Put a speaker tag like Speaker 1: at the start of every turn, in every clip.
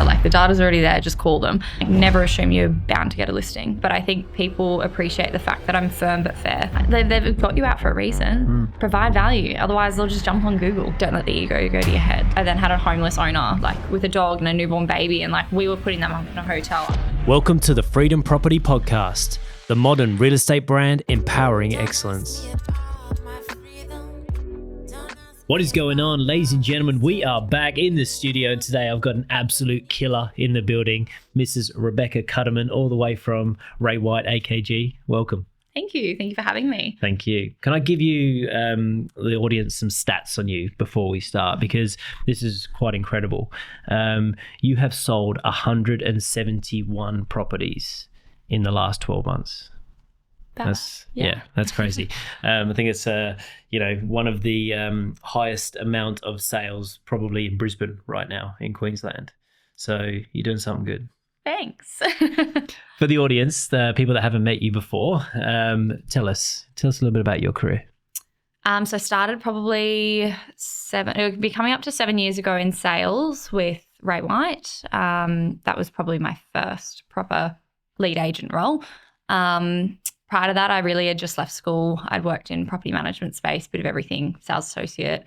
Speaker 1: answer. Like, the data's already there, just call them. Like, never assume you're bound to get a listing. But I think people appreciate the fact that I'm firm but fair. They've got you out for a reason. Provide value. Otherwise, they'll just jump on Google. Don't let the ego go to your head. I then had a homeless owner, like with a dog and a newborn baby, and like we were putting them up in a hotel.
Speaker 2: Welcome to the Freedom Property Podcast, the modern real estate brand empowering excellence. What is going on, ladies and gentlemen? We are back in the studio, and today I've got an absolute killer in the building, Mrs. Rebecca Cuderman, all the way from Ray White AKG. Welcome.
Speaker 1: Thank you. Thank you for having me.
Speaker 2: Thank you. Can I give you, the audience, some stats on you before we start? Because this is quite incredible. You have sold 171 properties in the last 12 months. That's crazy. I think it's one of the highest amount of sales probably in Brisbane right now in Queensland. So you're doing something good.
Speaker 1: Thanks.
Speaker 2: For the audience, the people that haven't met you before, tell us a little bit about your career.
Speaker 1: So I started probably it would be coming up to 7 years ago in sales with Ray White. That was probably my first proper lead agent role. Prior to that, I really had just left school. I'd worked in property management space, bit of everything, sales associate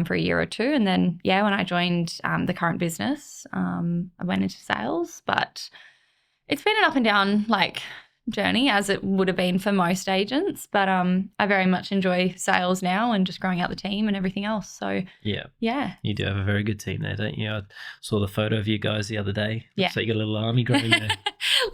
Speaker 1: for a year or two. And then, when I joined the current business, I went into sales. But it's been an up and down journey, as it would have been for most agents. But I very much enjoy sales now and just growing out the team and everything else. So yeah. You
Speaker 2: do have a very good team there, don't you? I saw the photo of you guys the other day.
Speaker 1: Yeah.
Speaker 2: So you got a little army growing there.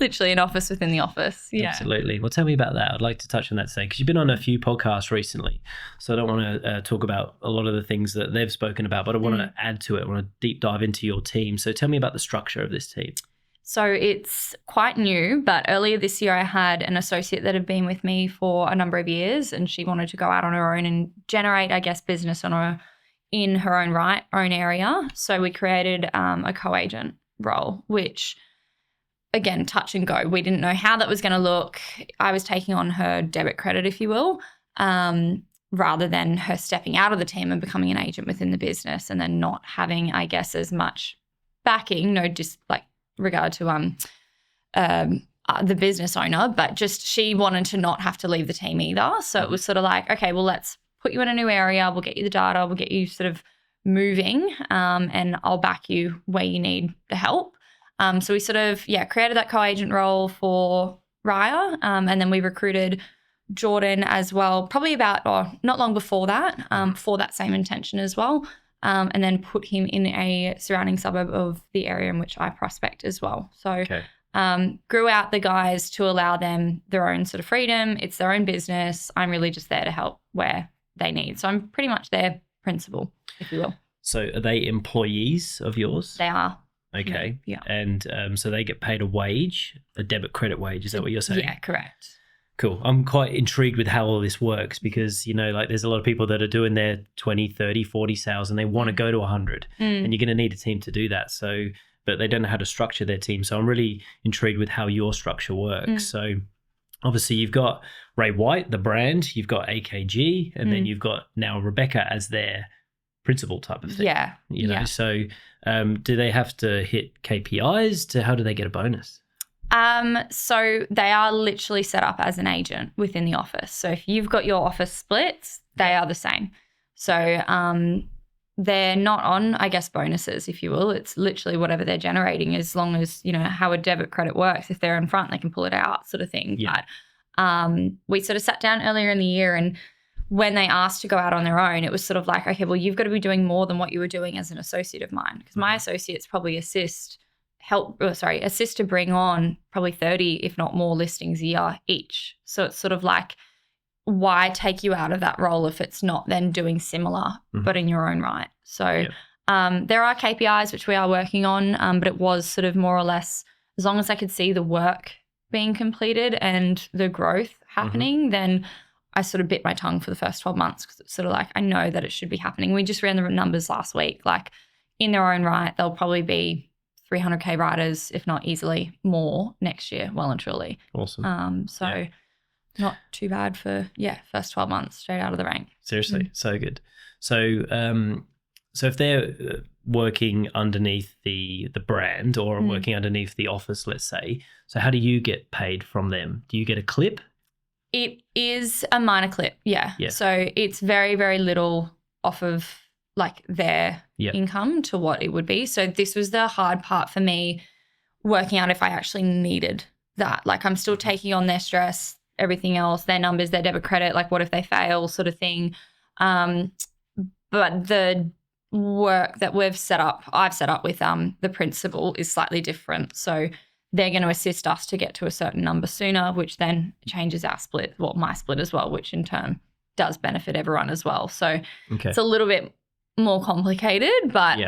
Speaker 1: Literally an office within the office. Yeah.
Speaker 2: Absolutely. Well, tell me about that. I'd like to touch on that today because you've been on a few podcasts recently. So I don't want to talk about a lot of the things that they've spoken about, but I want to add to it. I want to deep dive into your team. So tell me about the structure of this team.
Speaker 1: So it's quite new, but earlier this year I had an associate that had been with me for a number of years, and she wanted to go out on her own and generate, business in her own area. So we created a co-agent role, which, again, touch and go. We didn't know how that was going to look. I was taking on her debit credit, if you will, rather than her stepping out of the team and becoming an agent within the business and then not having, as much backing, regard to the business owner, but just she wanted to not have to leave the team either. So it was sort of like, okay, well, let's put you in a new area. We'll get you the data. We'll get you sort of moving, and I'll back you where you need the help. So we sort of, created that co-agent role for Raya, and then we recruited Jordan as well, probably not long before that, for that same intention as well. And then put him in a surrounding suburb of the area in which I prospect as well. So grew out the guys to allow them their own sort of freedom. It's their own business. I'm really just there to help where they need. So I'm pretty much their principal, if you will.
Speaker 2: So are they employees of yours?
Speaker 1: They are.
Speaker 2: Okay.
Speaker 1: Yeah.
Speaker 2: And so they get paid a debit credit wage. Is that what you're saying?
Speaker 1: Yeah, correct.
Speaker 2: Cool. I'm quite intrigued with how all this works because, there's a lot of people that are doing their 20, 30, 40 sales and they want to go to 100 and you're going to need a team to do that. So, but they don't know how to structure their team. So I'm really intrigued with how your structure works. So obviously you've got Ray White, the brand, you've got AKG, and then you've got now Rebecca as their principal type of thing.
Speaker 1: Yeah.
Speaker 2: So do they have to hit KPIs? How do they get a bonus?
Speaker 1: So they are literally set up as an agent within the office. So if you've got your office splits, they are the same. So they're not on, bonuses, if you will. It's literally whatever they're generating, as long as, how a debit credit works. If they're in front, they can pull it out, sort of thing.
Speaker 2: Yeah.
Speaker 1: But we sort of sat down earlier in the year, and when they asked to go out on their own, it was sort of like, okay, well, you've got to be doing more than what you were doing as an associate of mine, because my associates probably assist to bring on probably 30, if not more, listings a year each. So it's sort of like, why take you out of that role if it's not then doing similar, but in your own right? So there are KPIs which we are working on, but it was sort of more or less, as long as I could see the work being completed and the growth happening, then I sort of bit my tongue for the first 12 months because it's sort of like, I know that it should be happening. We just ran the numbers last week. In their own right, they'll probably be 300K riders, if not easily more next year, well and truly.
Speaker 2: Awesome.
Speaker 1: Not too bad for, first 12 months straight out of the rank.
Speaker 2: Seriously, so good. So So if they're working underneath the brand or working underneath the office, let's say, so how do you get paid from them? Do you get a clip?
Speaker 1: It is a minor clip, yeah. So it's very, very little off of like their income to what it would be. So this was the hard part for me, working out if I actually needed that. Like I'm still taking on their stress, everything else, their numbers, their debit credit, like what if they fail sort of thing. But the work that I've set up with the principal is slightly different. So they're going to assist us to get to a certain number sooner, which then changes our split, well, my split as well, which in turn does benefit everyone as well. So it's a little bit more complicated, but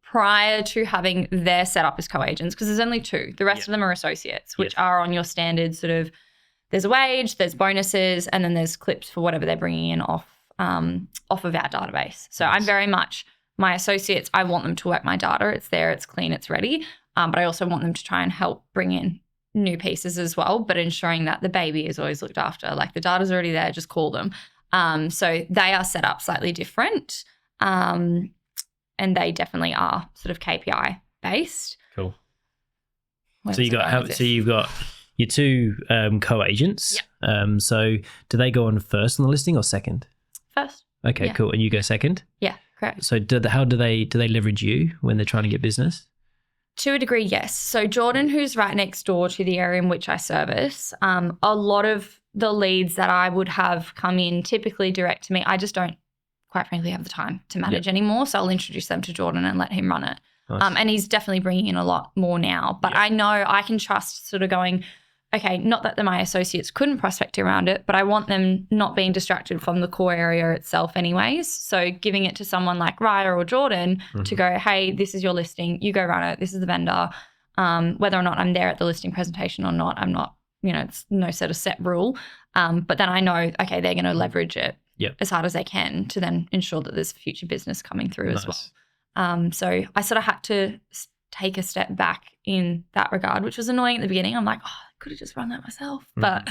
Speaker 1: prior to having their setup as co-agents, because there's only two, the rest of them are associates, which are on your standard sort of, there's a wage, there's bonuses, and then there's clips for whatever they're bringing in off of our database. So I'm very much, my associates, I want them to work my data. It's there, it's clean, it's ready. But I also want them to try and help bring in new pieces as well, but ensuring that the baby is always looked after. Like the data's already there, just call them. So they are set up slightly different, and they definitely are sort of KPI based.
Speaker 2: Cool. So you've got your two co-agents. Yep. So do they go on first on the listing or second?
Speaker 1: First.
Speaker 2: Okay, cool. And you go second?
Speaker 1: Yeah, correct.
Speaker 2: So how do they leverage you when they're trying to get business?
Speaker 1: To a degree, yes. So Jordan, who's right next door to the area in which I service, a lot of the leads that I would have come in typically direct to me, I just don't, quite frankly, have the time to manage anymore. So I'll introduce them to Jordan and let him run it. Nice. And he's definitely bringing in a lot more now. But I know I can trust sort of going, okay, not that my associates couldn't prospect around it, but I want them not being distracted from the core area itself anyways. So giving it to someone like Raya or Jordan to go, hey, this is your listing, you go run it, this is the vendor. Whether or not I'm there at the listing presentation or not, I'm not, it's no sort of set rule. But then I know, okay, they're going to leverage it as hard as they can to then ensure that there's future business coming through as well. So I sort of had to take a step back in that regard, which was annoying at the beginning. I'm like, oh, I could have just run that myself. But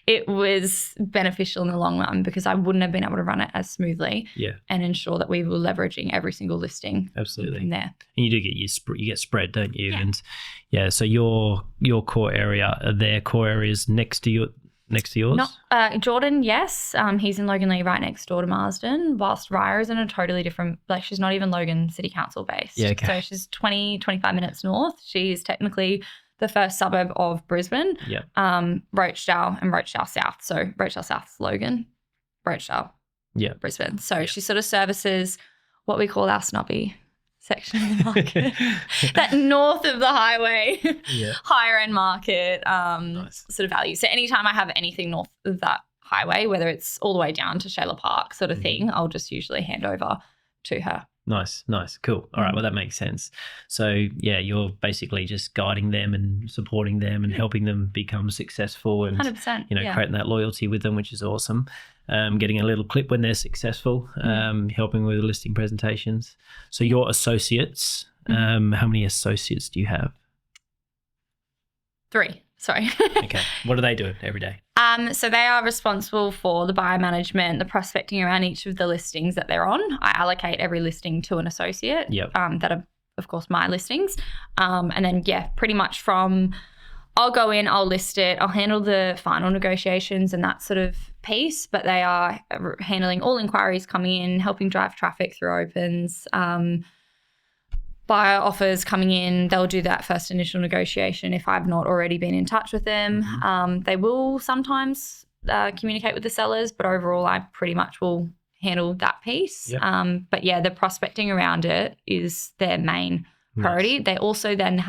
Speaker 1: it was beneficial in the long run because I wouldn't have been able to run it as smoothly and ensure that we were leveraging every single listing.
Speaker 2: Absolutely.
Speaker 1: From there.
Speaker 2: And you do get you get spread, don't you? Yeah. And so your core area, are their core areas next to yours?
Speaker 1: Jordan, yes. He's in Logan Lee, right next door to Marsden, whilst Raya is in a totally different, like she's not even Logan City Council based. Yeah, okay. So she's 25 minutes north. She's technically the first suburb of Brisbane, Rochdale and Rochdale South. So Rochdale South, Logan, Rochdale, Brisbane. So she sort of services what we call our snobby section of the market, that north of the highway, higher end market sort of value. So anytime I have anything north of that highway, whether it's all the way down to Shayla Park sort of thing, I'll just usually hand over to her.
Speaker 2: Nice. Cool. All right. Well, that makes sense. So, you're basically just guiding them and supporting them and helping them become successful and,
Speaker 1: 100%,
Speaker 2: creating that loyalty with them, which is awesome. Getting a little clip when they're successful, helping with the listing presentations. So your associates, how many associates do you have?
Speaker 1: 3. Sorry.
Speaker 2: Okay. What do they do every day?
Speaker 1: So they are responsible for the buyer management, the prospecting around each of the listings that they're on. I allocate every listing to an associate that are, of course, my listings. And then, pretty much from I'll go in, I'll list it, I'll handle the final negotiations and that sort of piece, but they are handling all inquiries coming in, helping drive traffic through opens, buyer offers coming in. They'll do that first initial negotiation if I've not already been in touch with them. They will sometimes communicate with the sellers, but overall I pretty much will handle that piece. But the prospecting around it is their main priority. They also then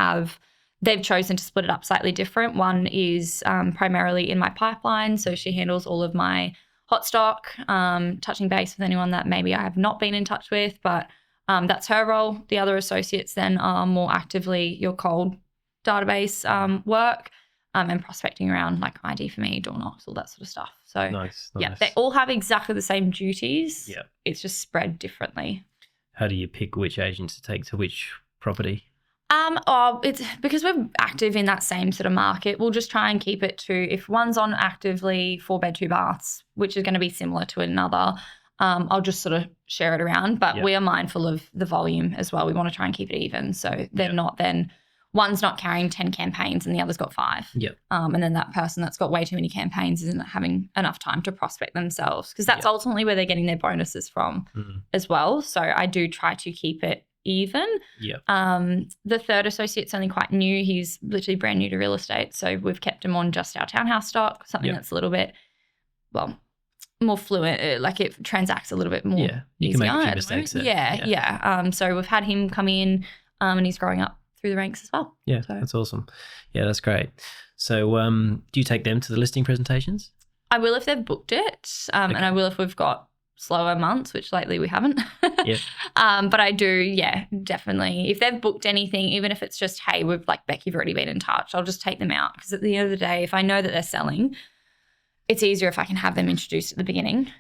Speaker 1: they've chosen to split it up slightly different. One is primarily in my pipeline. So she handles all of my hot stock, touching base with anyone that maybe I have not been in touch with, but that's her role. The other associates then are more actively your cold database work and prospecting around like ID for me, door knocks, all that sort of stuff. So
Speaker 2: nice.
Speaker 1: They all have exactly the same duties. It's just spread differently.
Speaker 2: How do you pick which agents to take to which property?
Speaker 1: It's because we're active in that same sort of market. We'll just try and keep it to, if one's on actively 4-bed, 2 baths, which is going to be similar to another, I'll just sort of share it around. But
Speaker 2: Yep.
Speaker 1: we are mindful of the volume as well. We want to try and keep it even. So they're not then one's not carrying 10 campaigns and the other's got 5.
Speaker 2: Yep.
Speaker 1: And then that person that's got way too many campaigns isn't having enough time to prospect themselves, because that's ultimately where they're getting their bonuses from as well. So I do try to keep it even.
Speaker 2: Yep.
Speaker 1: The third associate's only quite new. He's literally brand new to real estate. So we've kept him on just our townhouse stock, something that's a little bit, more fluent, like it transacts a little bit more.
Speaker 2: Yeah, you can make a few mistakes there.
Speaker 1: So we've had him come in and he's growing up through the ranks as well.
Speaker 2: Yeah,
Speaker 1: so
Speaker 2: that's awesome. Yeah, that's great. So do you take them to the listing presentations?
Speaker 1: I will if they've booked it, and I will if we've got slower months, which lately we haven't. But I do, definitely. If they've booked anything, even if it's just, hey, we've Beck, you've already been in touch, I'll just take them out, because at the end of the day, if I know that they're selling, it's easier if I can have them introduced at the beginning,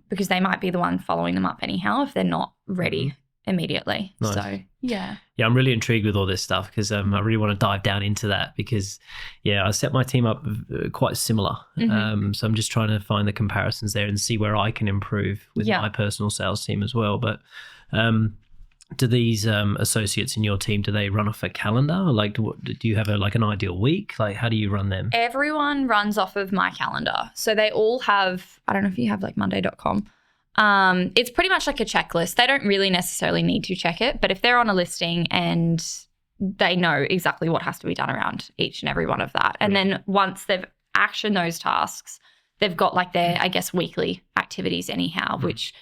Speaker 1: because they might be the one following them up anyhow if they're not ready immediately.
Speaker 2: Nice.
Speaker 1: So, yeah,
Speaker 2: I'm really intrigued with all this stuff, because I really want to dive down into that, because, I set my team up quite similar. So I'm just trying to find the comparisons there and see where I can improve with my personal sales team as well. But do these associates in your team, do they run off a calendar? Or do you have an ideal week? How do you run them?
Speaker 1: Everyone runs off of my calendar. So they all have, I don't know if you have monday.com. It's pretty much like a checklist. They don't really necessarily need to check it, but if they're on a listing and they know exactly what has to be done around each and every one of that. And then once they've actioned those tasks, they've got their, I guess, weekly activities anyhow, which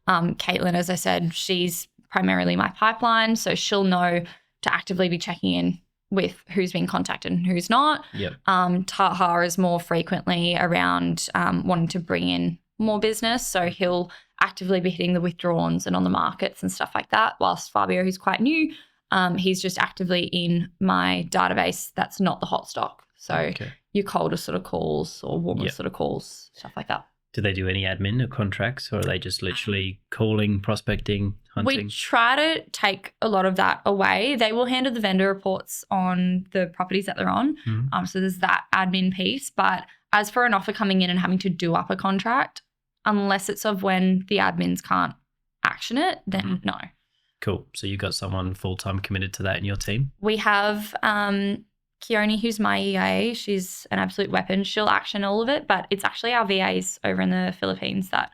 Speaker 1: Caitlin, as I said, she's primarily my pipeline. So she'll know to actively be checking in with who's been contacted and who's not. Taha is more frequently around wanting to bring in more business. So he'll actively be hitting the withdrawals and on the markets and stuff like that. Whilst Fabio, who's quite new, he's just actively in my database that's not the hot stock. So your colder sort of calls or warmer sort of calls, stuff like that.
Speaker 2: Do they do any admin or contracts, or are they just literally calling, prospecting, hunting?
Speaker 1: We try to take a lot of that away. They will handle the vendor reports on the properties that they're on. So there's that admin piece. But as for an offer coming in and having to do up a contract, unless it's of when the admins can't action it, then no.
Speaker 2: Cool. So you've got someone full-time committed to that in your team?
Speaker 1: We have Keone, who's my EA. She's an absolute weapon. She'll action all of it, but it's actually our VAs over in the Philippines that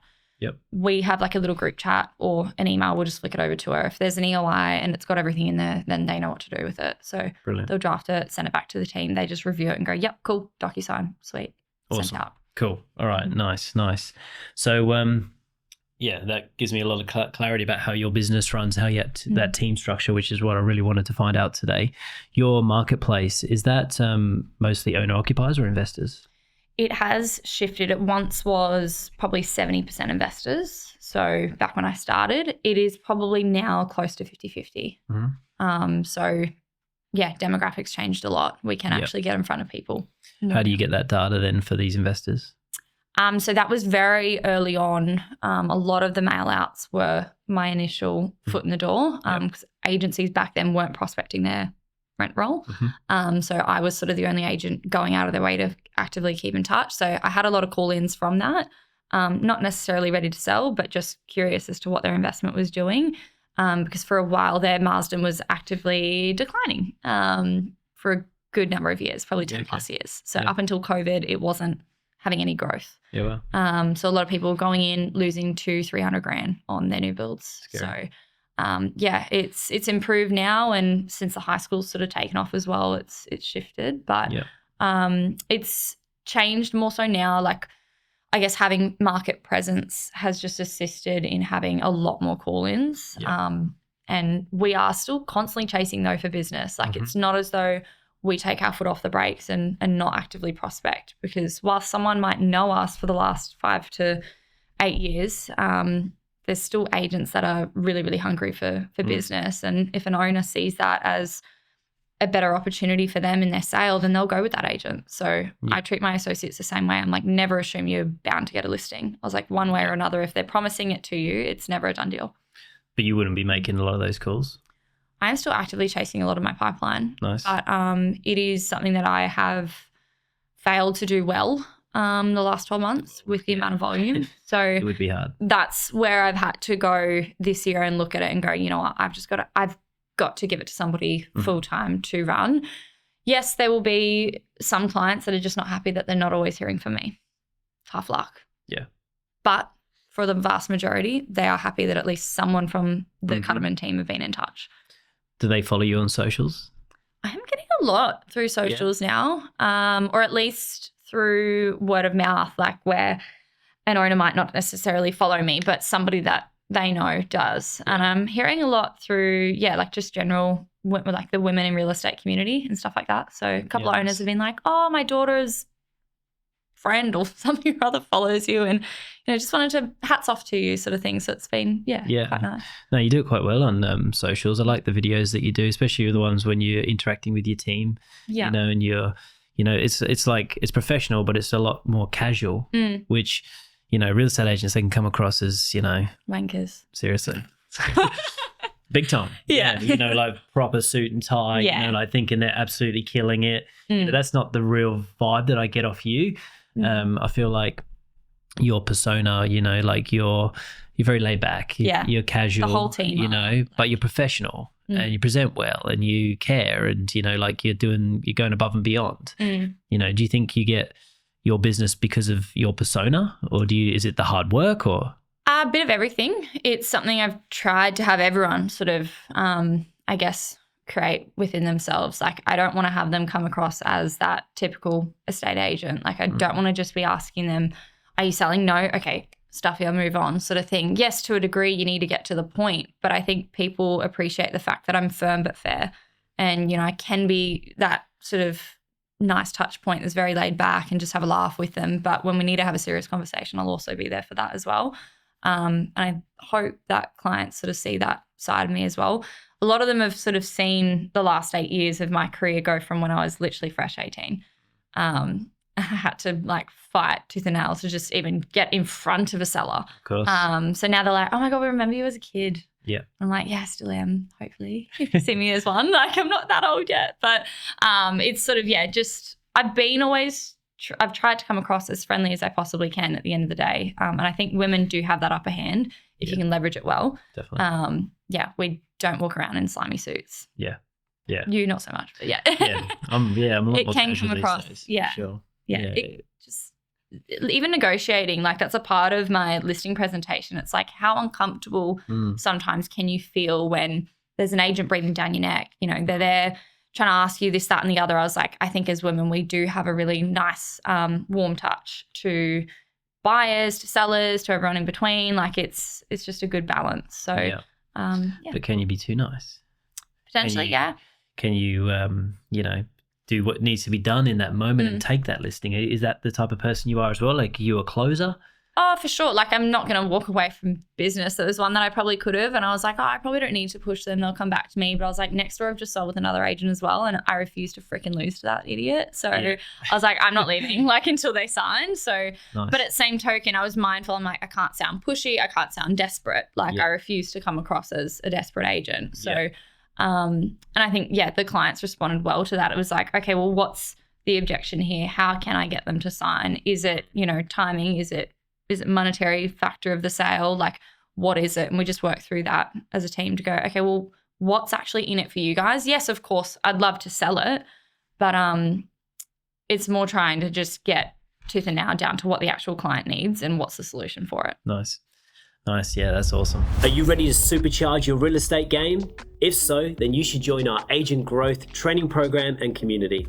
Speaker 1: we have a little group chat or an email. We'll just flick it over to her. If there's an EOI and it's got everything in there, then they know what to do with it. So they'll draft it, send it back to the team. They just review it and go, yep, cool, DocuSign, sweet,
Speaker 2: awesome.
Speaker 1: sent out.
Speaker 2: Cool. All right. Nice. So, that gives me a lot of clarity about how your business runs, how you have that team structure, which is what I really wanted to find out today. Your marketplace, is that mostly owner-occupiers or investors?
Speaker 1: It has shifted. It once was probably 70% investors. So back when I started, it is probably now close to 50-50. So, demographics changed a lot. We can actually get in front of people.
Speaker 2: How do you get that data then for these investors?
Speaker 1: So that was very early on. A lot of the mail outs were my initial foot in the door, because agencies back then weren't prospecting their rent roll. So I was sort of the only agent going out of their way to actively keep in touch. So I had a lot of call-ins from that, not necessarily ready to sell, but just curious as to what their investment was doing, because for a while there, Marsden was actively declining for a good number of years, probably 10 plus years. So up until COVID, it wasn't having any growth. So a lot of people were going in, losing $200,000-300,000 on their new builds.
Speaker 2: Scary.
Speaker 1: So it's improved now, and since the high school's sort of taken off as well, it's shifted. But it's changed more so now. I guess having market presence has just assisted in having a lot more call-ins. And we are still constantly chasing though for business. It's not as though we take our foot off the brakes and not actively prospect, because while someone might know us for the last 5 to 8 years, there's still agents that are really, really hungry for business. And if an owner sees that as a better opportunity for them in their sale, then they'll go with that agent. So I treat my associates the same way. I'm never assume you're bound to get a listing. I was one way or another, if they're promising it to you, it's never a done deal.
Speaker 2: But you wouldn't be making a lot of those calls?
Speaker 1: I am still actively chasing a lot of my pipeline.
Speaker 2: Nice.
Speaker 1: But it is something that I have failed to do well. the last 12 months with the amount of volume. So
Speaker 2: It would be hard.
Speaker 1: that's where I've had to go this year and look at it and go, you know what, I've got to give it to somebody full time to run. Yes, there will be some clients that are just not happy that they're not always hearing from me. Tough luck.
Speaker 2: Yeah.
Speaker 1: But for the vast majority, they are happy that at least someone from the Cuderman team have been in touch.
Speaker 2: Do they follow you on socials?
Speaker 1: I am getting a lot through socials now, or at least through word of mouth, like where an owner might not necessarily follow me, but somebody that they know does. And I'm hearing a lot through, like just general, like the women in real estate community and stuff like that. So a couple of owners have been like, oh, my daughter's friend or something or other follows you, and just wanted to hats off to you sort of thing. So it's been quite nice.
Speaker 2: No, you do it quite well on socials. I like the videos that you do, especially the ones when you're interacting with your team. And you're it's like it's professional, but it's a lot more casual, which real estate agents, they can come across as
Speaker 1: wankers,
Speaker 2: seriously. Big time. Like proper suit and tie, like thinking they're absolutely killing it. That's not the real vibe that I get off you. I feel like your persona, like you're very laid back. You're casual.
Speaker 1: The whole team,
Speaker 2: but you're professional and you present well and you care and like you're going above and beyond. Do you think you get your business because of your persona, or is it the hard work, or?
Speaker 1: A bit of everything. It's something I've tried to have everyone sort of, I guess, create within themselves. Like, I don't want to have them come across as that typical estate agent. Like, I don't want to just be asking them, are you selling? No. Okay, stuffy, I'll move on sort of thing. Yes, to a degree, you need to get to the point. But I think people appreciate the fact that I'm firm but fair. And, I can be that sort of nice touch point that's very laid back and just have a laugh with them. But when we need to have a serious conversation, I'll also be there for that as well. And I hope that clients sort of see that side of me as well. A lot of them have sort of seen the last 8 years of my career go from when I was literally fresh 18. I had to like fight tooth and nail to just even get in front of a seller.
Speaker 2: Of course.
Speaker 1: So now they're like, oh my God, we remember you as a kid.
Speaker 2: Yeah.
Speaker 1: I'm like, yeah, I still am, hopefully. If you see me as one. Like, I'm not that old yet. But it's sort of, just I've been always I've tried to come across as friendly as I possibly can at the end of the day. And I think women do have that upper hand if you can leverage it well.
Speaker 2: Definitely.
Speaker 1: We don't walk around in slimy suits.
Speaker 2: Yeah.
Speaker 1: You not so much, but
Speaker 2: I'm a lot
Speaker 1: it
Speaker 2: more
Speaker 1: can
Speaker 2: casual
Speaker 1: come
Speaker 2: these
Speaker 1: across.
Speaker 2: days,
Speaker 1: Yeah.
Speaker 2: sure.
Speaker 1: It just, even negotiating, like that's a part of my listing presentation. It's like, how uncomfortable sometimes can you feel when there's an agent breathing down your neck? They're there trying to ask you this, that, and the other. I was like, I think as women, we do have a really nice, warm touch to buyers, to sellers, to everyone in between. Like it's just a good balance. So,
Speaker 2: But can you be too nice?
Speaker 1: Potentially,
Speaker 2: Can you, do what needs to be done in that moment and take that listing? Is that the type of person you are as well? Like, are you a closer?
Speaker 1: Oh, for sure. Like, I'm not going to walk away from business. There was one that I probably could have, and I was like, I probably don't need to push them. They'll come back to me. But I was like, next door I've just sold with another agent as well, and I refused to freaking lose to that idiot. So I was like, I'm not leaving until they sign. So,
Speaker 2: nice.
Speaker 1: But at the same token, I was mindful. I'm like, I can't sound pushy. I can't sound desperate. Like, I refuse to come across as a desperate agent. So, and I think, the clients responded well to that. It was like, okay, well, what's the objection here? How can I get them to sign? Is it, timing? Is it monetary factor of the sale? Like, what is it? And we just work through that as a team to go, okay, well, what's actually in it for you guys? Yes, of course, I'd love to sell it, but it's more trying to just get tooth and nail down to what the actual client needs and what's the solution for it.
Speaker 2: Nice. Yeah, that's awesome.
Speaker 3: Are you ready to supercharge your real estate game? If so, then you should join our agent growth training program and community.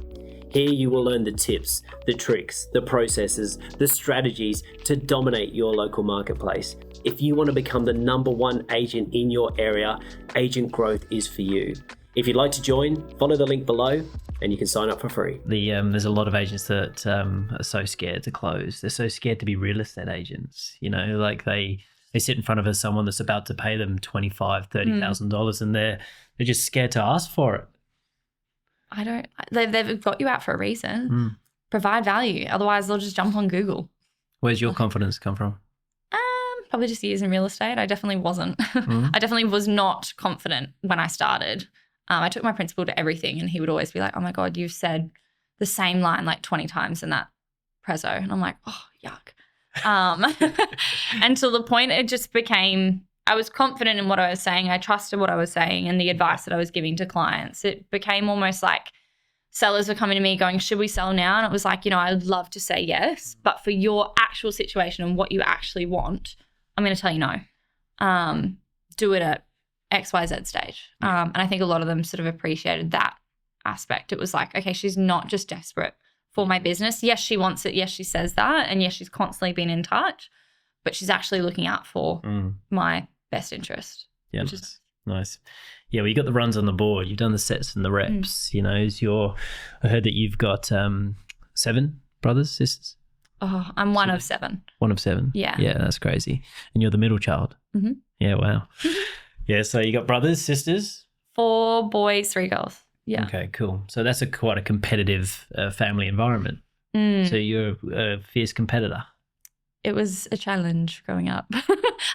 Speaker 3: Here you will learn the tips, the tricks, the processes, the strategies to dominate your local marketplace. If you want to become the #1 agent in your area, agent growth is for you. If you'd like to join, follow the link below and you can sign up for free.
Speaker 2: There's a lot of agents that are so scared to close. They're so scared to be real estate agents. Like they sit in front of someone that's about to pay them $25,000, $30,000 and they're just scared to ask for it.
Speaker 1: They've got you out for a reason. Provide value. Otherwise, they'll just jump on Google.
Speaker 2: Where's your confidence come from?
Speaker 1: Probably just years in real estate. I definitely wasn't. I definitely was not confident when I started. I took my principal to everything and he would always be like, oh my God, you've said the same line like 20 times in that prezzo. And I'm like, oh, yuck. And to the point it just became, I was confident in what I was saying. I trusted what I was saying and the advice that I was giving to clients. It became almost like sellers were coming to me going, should we sell now? And it was like, I'd love to say yes, but for your actual situation and what you actually want, I'm going to tell you no. Do it at XYZ stage. And I think a lot of them sort of appreciated that aspect. It was like, okay, she's not just desperate for my business. Yes, she wants it. Yes, she says that. And yes, she's constantly been in touch, but she's actually looking out for my best interest.
Speaker 2: Yeah, nice. Yeah, well, you got the runs on the board. You've done the sets and the reps. I heard that you've got 7 brothers, sisters.
Speaker 1: Oh, I'm one of 7.
Speaker 2: One of 7.
Speaker 1: Yeah.
Speaker 2: Yeah, that's crazy. And you're the middle child.
Speaker 1: Mm-hmm.
Speaker 2: Yeah, wow. Yeah, so you got brothers, sisters?
Speaker 1: 4 boys, 3 girls. Yeah.
Speaker 2: Okay, cool. So that's quite a competitive family environment. So you're a fierce competitor.
Speaker 1: It was a challenge growing up. I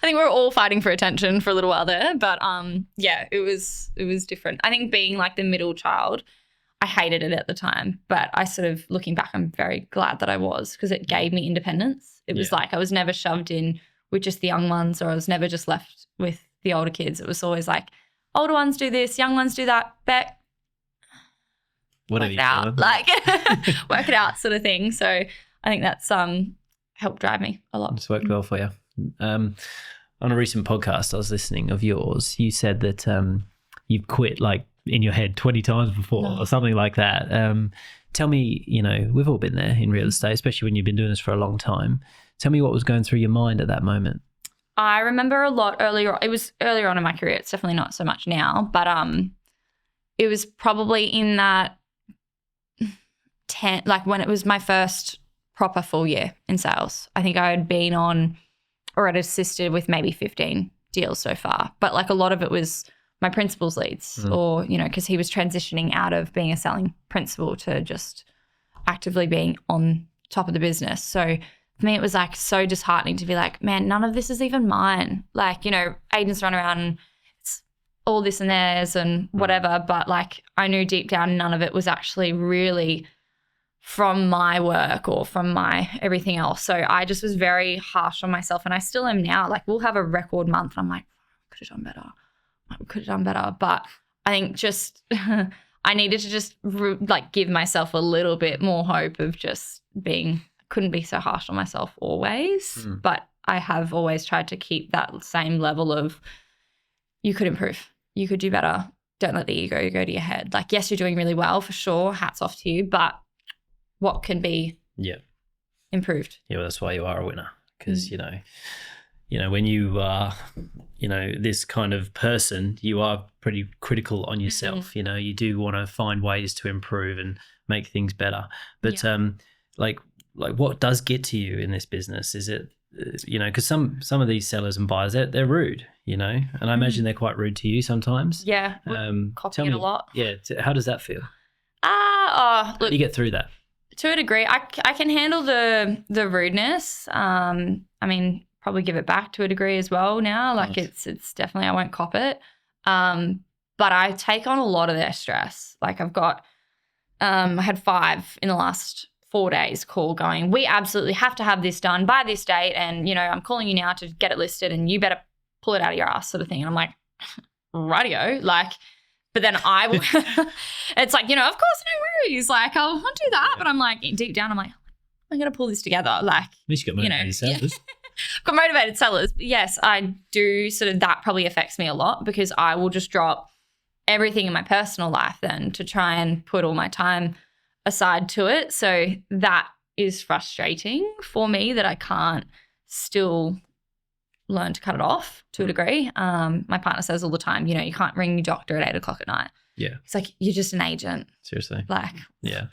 Speaker 1: think we were all fighting for attention for a little while there, but yeah, it was different. I think being like the middle child, I hated it at the time, but I sort of, looking back, I'm very glad that I was, because it gave me independence. It was like I was never shoved in with just the young ones, or I was never just left with the older kids. It was always like, older ones do this, young ones do that, Beck,
Speaker 2: work
Speaker 1: it out, like work it out sort of thing. So I think that's helped drive me a lot.
Speaker 2: It's worked well for you. On a recent podcast I was listening of yours, you said that you've quit like in your head 20 times before or something like that. Tell me, we've all been there in real estate, especially when you've been doing this for a long time. Tell me what was going through your mind at that moment.
Speaker 1: I remember a lot earlier. It was earlier on in my career. It's definitely not so much now, but it was probably in that 10, like when it was my first proper full year in sales. I think I had been on or had assisted with maybe 15 deals so far, but like a lot of it was my principal's leads or, because he was transitioning out of being a selling principal to just actively being on top of the business. So for me, it was like so disheartening to be like, man, none of this is even mine. Like, agents run around and it's all this and theirs and whatever. But like, I knew deep down none of it was actually really from my work or from my everything else. So I just was very harsh on myself, and I still am now. Like, we'll have a record month and I'm like, could have done better. Could have done better. But I think just I needed to just like give myself a little bit more hope of just couldn't be so harsh on myself always. But I have always tried to keep that same level of, you could improve. You could do better. Don't let the ego go to your head. Like, yes, you're doing really well for sure. Hats off to you. But what can be improved? Yeah,
Speaker 2: well, that's why you are a winner, because, when you are, this kind of person, you are pretty critical on yourself. You do want to find ways to improve and make things better. But like what does get to you in this business? Is it, because some of these sellers and buyers, they're rude, and I imagine they're quite rude to you sometimes.
Speaker 1: Yeah, copying it a lot.
Speaker 2: Yeah, how does that feel?
Speaker 1: Look,
Speaker 2: you get through that.
Speaker 1: To a degree, I can handle the rudeness. I mean, probably give it back to a degree as well now. Like, it's definitely, I won't cop it. But I take on a lot of their stress. Like, I've got, I had 5 in the last 4 days call going, we absolutely have to have this done by this date. And, I'm calling you now to get it listed and you better pull it out of your ass, sort of thing. And I'm like, rightio. Like, but then I will, it's like, of course, no worries. Like, I'll do that. But I'm like, deep down, I'm like, I'm going to pull this together. Like, at
Speaker 2: least you got motivated sellers.
Speaker 1: Got motivated sellers. But yes, I do sort of, that probably affects me a lot, because I will just drop everything in my personal life then to try and put all my time aside to it. So that is frustrating for me, that I can't still learn to cut it off to a degree. My partner says all the time, you can't ring your doctor at 8:00 at night.
Speaker 2: Yeah.
Speaker 1: It's like, you're just an agent.
Speaker 2: Seriously.
Speaker 1: Like,
Speaker 2: yeah.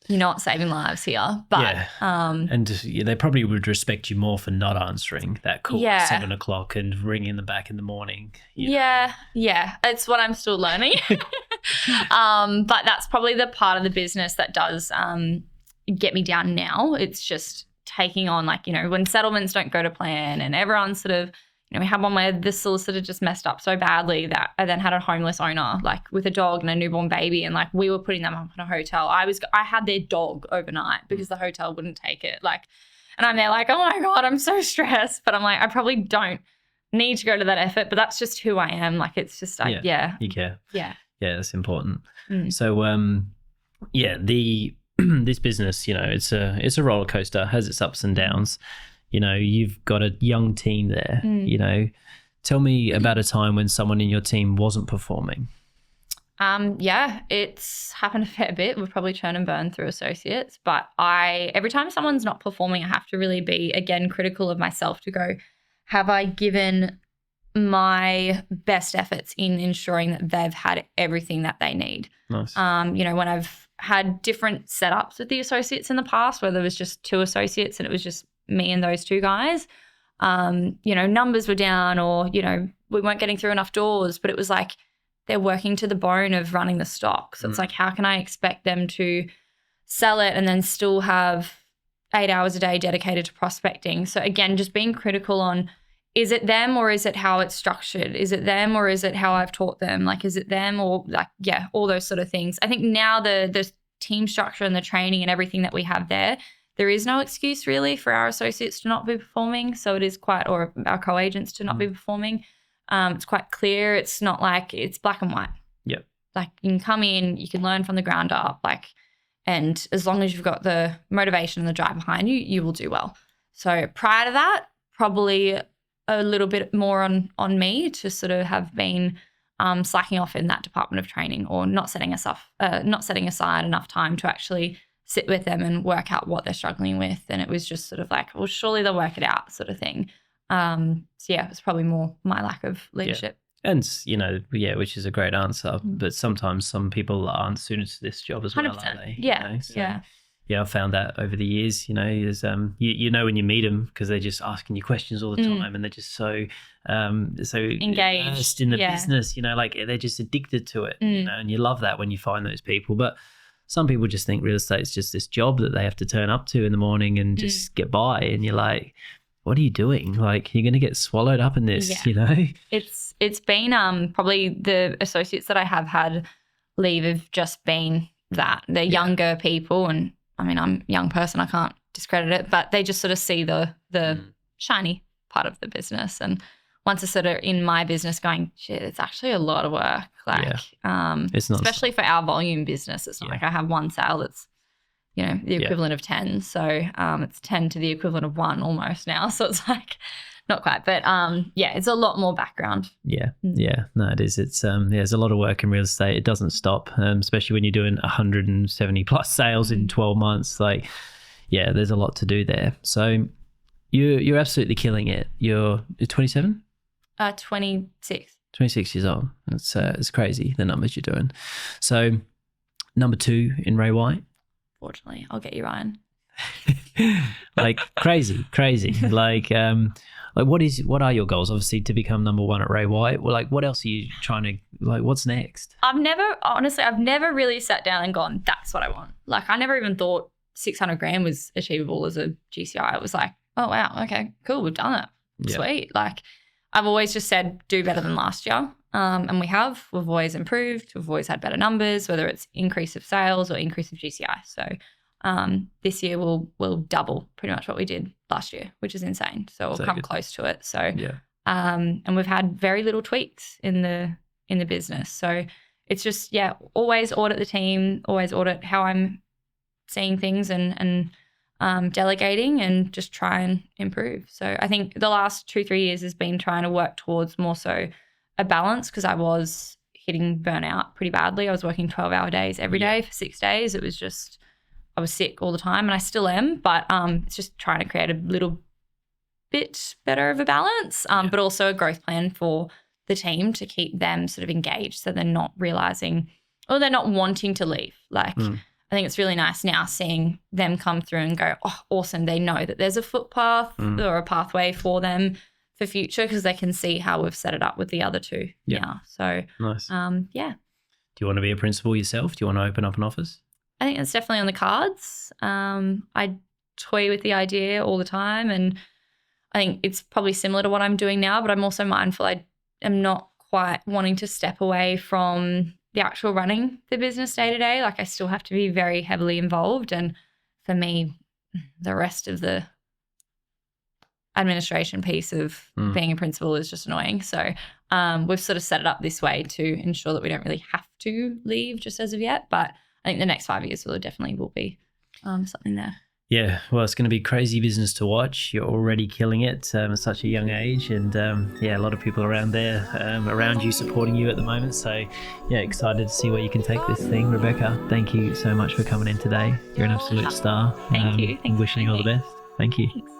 Speaker 1: You're not saving lives here. But
Speaker 2: and they probably would respect you more for not answering that call at 7:00 and ringing them back in the morning.
Speaker 1: Yeah. It's what I'm still learning. But that's probably the part of the business that does get me down now. It's just taking on, like, when settlements don't go to plan and everyone's sort of, we had one where the solicitor just messed up so badly that I then had a homeless owner, like with a dog and a newborn baby, and like we were putting them up in a hotel. I had their dog overnight because the hotel wouldn't take it. Like, and I'm there like, oh my God, I'm so stressed. But I'm like, I probably don't need to go to that effort, but that's just who I am. Like, it's just like,
Speaker 2: you care.
Speaker 1: Yeah.
Speaker 2: Yeah, that's important. So, this business, it's a roller coaster, has its ups and downs. You've got a young team there. Tell me about a time when someone in your team wasn't performing.
Speaker 1: It's happened a fair bit. We've probably churn and burn through associates, but every time someone's not performing, I have to really be, again, critical of myself to go, have I given my best efforts in ensuring that they've had everything that they need?
Speaker 2: Nice.
Speaker 1: When I've had different setups with the associates in the past, where there was just 2 associates and it was just me and those 2 guys, numbers were down, or, we weren't getting through enough doors, but it was like they're working to the bone of running the stock. So it's like, how can I expect them to sell it and then still have 8 hours a day dedicated to prospecting? So again, just being critical on, is it them or is it how it's structured? Is it them or is it how I've taught them? Like, is it them or like, all those sort of things. I think now the team structure and the training and everything that we have there is no excuse really for our associates to not be performing. So it is quite, or our co-agents to not be performing. It's quite clear. It's not like it's black and white.
Speaker 2: Yep.
Speaker 1: Like, you can come in, you can learn from the ground up, like, and as long as you've got the motivation and the drive behind you, you will do well. So prior to that, probably a little bit more on me to sort of have been slacking off in that department of training, or not setting aside enough time to actually sit with them and work out what they're struggling with. And it was just sort of like, well, surely they'll work it out, sort of thing. It's probably more my lack of leadership.
Speaker 2: Yeah. And, which is a great answer, but sometimes some people aren't suited to this job as well,
Speaker 1: 100%.
Speaker 2: are they?
Speaker 1: Yeah.
Speaker 2: Yeah, I've found that over the years. There's when you meet them, because they're just asking you questions all the time, and they're just so
Speaker 1: engaged
Speaker 2: immersed in the business. Like they're just addicted to it. And you love that when you find those people. But some people just think real estate is just this job that they have to turn up to in the morning and just get by. And you're like, what are you doing? Like, you're going to get swallowed up in this.
Speaker 1: It's been probably the associates that I have had leave have just been that. They're younger people, and I mean, I'm a young person, I can't discredit it, but they just sort of see the shiny part of the business. And once they're sort of in my business going, shit, it's actually a lot of work. Like,
Speaker 2: it's not,
Speaker 1: especially for our volume business. It's not like I have one sale that's, the equivalent of 10. So it's 10 to the equivalent of 1 almost now. So it's like, not quite, but it's a lot more background.
Speaker 2: No, it is. It's there's a lot of work in real estate. It doesn't stop, especially when you're doing 170 plus sales in 12 months. Like, there's a lot to do there. So you're absolutely killing it. You're 27?
Speaker 1: 26.
Speaker 2: 26 years old. It's crazy, the numbers you're doing. So number 2 in Ray White.
Speaker 1: Fortunately, I'll get you, Ryan.
Speaker 2: Like crazy. Like what are your goals? Obviously, to become number 1 at Ray White. Well, like, what else are you trying to, like, what's next?
Speaker 1: I've never really sat down and gone, that's what I want. Like, I never even thought 600 grand was achievable as a GCI. It was like, oh wow, okay, cool, we've done it. Sweet. Like, I've always just said, do better than last year. And we have. We've always improved. We've always had better numbers, whether it's increase of sales or increase of GCI. So this year we'll double pretty much what we did last year, which is insane. So we'll come close to it. So and we've had very little tweaks in the business. So it's just always audit the team, always audit how I'm seeing things and delegating, and just try and improve. So I think the last 2-3 years has been trying to work towards more so a balance, because I was hitting burnout pretty badly. I was working 12-hour days every day for 6 days. It was just, I was sick all the time, and I still am, but it's just trying to create a little bit better of a balance, but also a growth plan for the team to keep them sort of engaged, so they're not realizing, or they're not wanting to leave. Like, I think it's really nice now seeing them come through and go, oh, awesome. They know that there's a footpath or a pathway for them for future, because they can see how we've set it up with the other 2 now. So,
Speaker 2: nice.
Speaker 1: Do
Speaker 2: you want to be a principal yourself? Do you want to open up an office?
Speaker 1: I think it's definitely on the cards. I toy with the idea all the time, and I think it's probably similar to what I'm doing now, but I'm also mindful I am not quite wanting to step away from the actual running the business day to day. Like I still have to be very heavily involved. And for me, the rest of the administration piece of being a principal is just annoying. So we've sort of set it up this way to ensure that we don't really have to leave just as of yet. But I think the next 5 years will be something there.
Speaker 2: Yeah, well, it's going to be crazy business to watch. You're already killing it at such a young age, and a lot of people around there, around you, supporting you at the moment. So, yeah, excited to see where you can take this thing. Rebecca, thank you so much for coming in today. You're an absolute star.
Speaker 1: Thank you.
Speaker 2: Wishing you all the best. Thank you.
Speaker 1: Thanks.